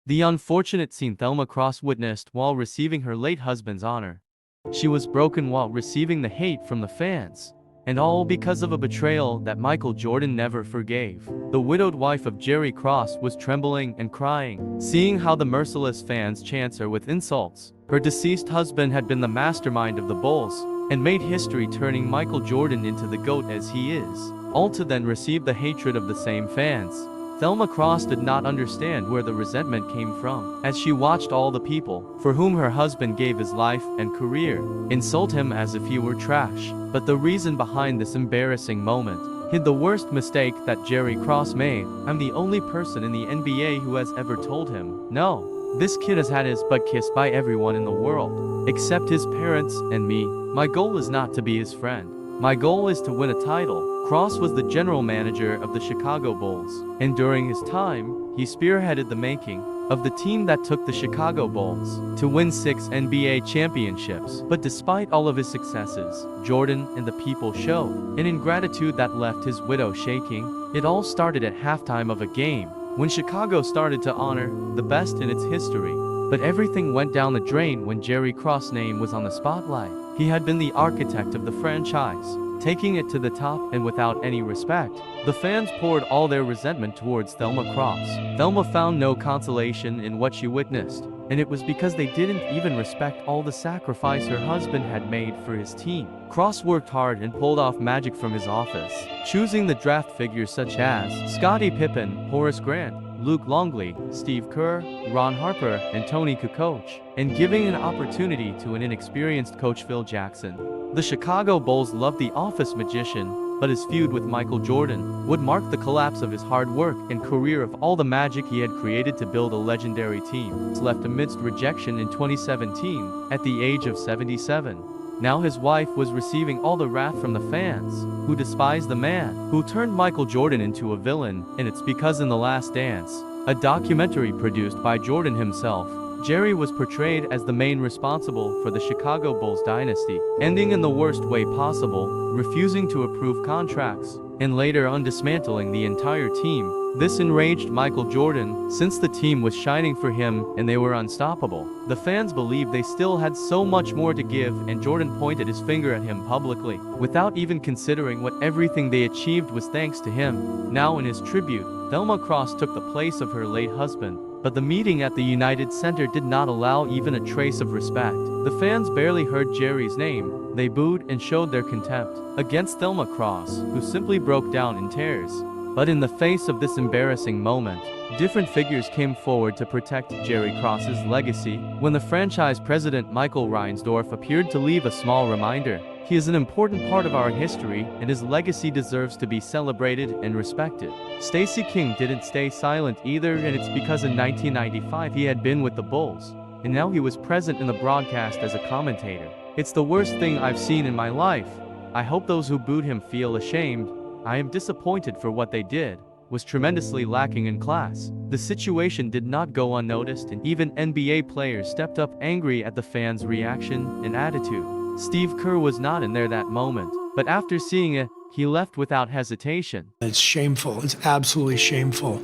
The unfortunate scene Thelma Krause witnessed while receiving her late husband's honor. She was broken while receiving the hate from the fans. And all because of a betrayal that Michael Jordan never forgave. The widowed wife of Jerry Krause was trembling and crying, seeing how the merciless fans chance her with insults. Her deceased husband had been the mastermind of the Bulls, and made history turning Michael Jordan into the GOAT as he is. All to then receive the hatred of the same fans. Thelma Krause did not understand where the resentment came from, as she watched all the people, for whom her husband gave his life and career, insult him as if he were trash. But the reason behind this embarrassing moment hid the worst mistake that Jerry Krause made. I'm the only person in the NBA who has ever told him, no, this kid has had his butt kissed by everyone in the world, except his parents and me. My goal is not to be his friend. My goal is to win a title. Krause was the general manager of the Chicago Bulls, and during his time, he spearheaded the making of the team that took the Chicago Bulls to win 6 NBA championships. But despite all of his successes, Jordan and the people showed an ingratitude that left his widow shaking. It all started at halftime of a game, when Chicago started to honor the best in its history. But everything went down the drain when Jerry Krause's name was on the spotlight. He had been the architect of the franchise, taking it to the top, and without any respect, the fans poured all their resentment towards Thelma Krause. Thelma found no consolation in what she witnessed, and it was because they didn't even respect all the sacrifice her husband had made for his team. Krause worked hard and pulled off magic from his office, choosing the draft figures such as Scottie Pippen, Horace Grant, Luke Longley, Steve Kerr, Ron Harper, and Tony Kukoc, and giving an opportunity to an inexperienced coach Phil Jackson. The Chicago Bulls loved the office magician, but his feud with Michael Jordan would mark the collapse of his hard work and career of all the magic he had created to build a legendary team. He left amidst rejection in 2017, at the age of 77. Now his wife was receiving all the wrath from the fans, who despised the man who turned Michael Jordan into a villain, and it's because in The Last Dance, a documentary produced by Jordan himself, Jerry was portrayed as the main responsible for the Chicago Bulls dynasty, ending in the worst way possible, refusing to approve contracts, and later dismantling the entire team. This enraged Michael Jordan, since the team was shining for him and they were unstoppable. The fans believed they still had so much more to give, and Jordan pointed his finger at him publicly, without even considering what everything they achieved was thanks to him. Now in his tribute, Thelma Krause took the place of her late husband. But the meeting at the United Center did not allow even a trace of respect. The fans barely heard Jerry's name. They booed and showed their contempt against Thelma Krause, who simply broke down in tears. But in the face of this embarrassing moment, different figures came forward to protect Jerry Krause's legacy. When the franchise president Michael Reinsdorf appeared to leave a small reminder, he is an important part of our history, and his legacy deserves to be celebrated and respected. Stacey King didn't stay silent either, and it's because in 1995 he had been with the Bulls, and now he was present in the broadcast as a commentator. It's the worst thing I've seen in my life. I hope those who booed him feel ashamed. I am disappointed for what they did was tremendously lacking in class. The situation did not go unnoticed, and even NBA players stepped up angry at the fans' reaction and attitude. Steve Kerr was not in there that moment, but after seeing it, he left without hesitation. It's shameful. It's absolutely shameful.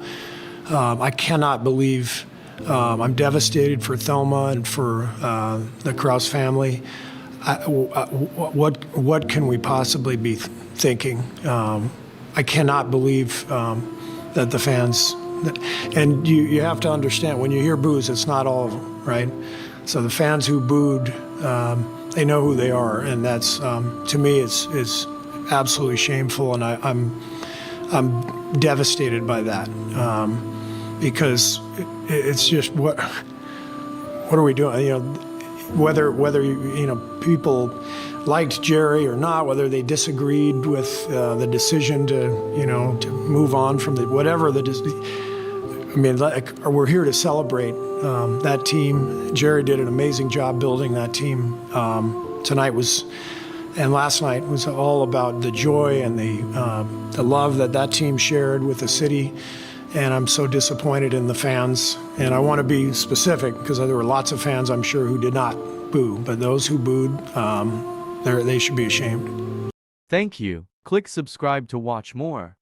I cannot believe. I'm devastated for Thelma and for the Krause family. What can we possibly be thinking? I cannot believe that the fans. And you have to understand, when you hear boos, it's not all of them, right? So the fans who booed, they know who they are, and that's to me is absolutely shameful, and I'm devastated by that because it's just what are we doing? You know, whether people liked Jerry or not, whether they disagreed with the decision to move on from whatever the. I mean, we're here to celebrate that team. Jerry did an amazing job building that team. And last night was all about the joy and the love that team shared with the city. And I'm so disappointed in the fans. And I want to be specific because there were lots of fans, I'm sure, who did not boo. But those who booed, they should be ashamed. Thank you. Click subscribe to watch more.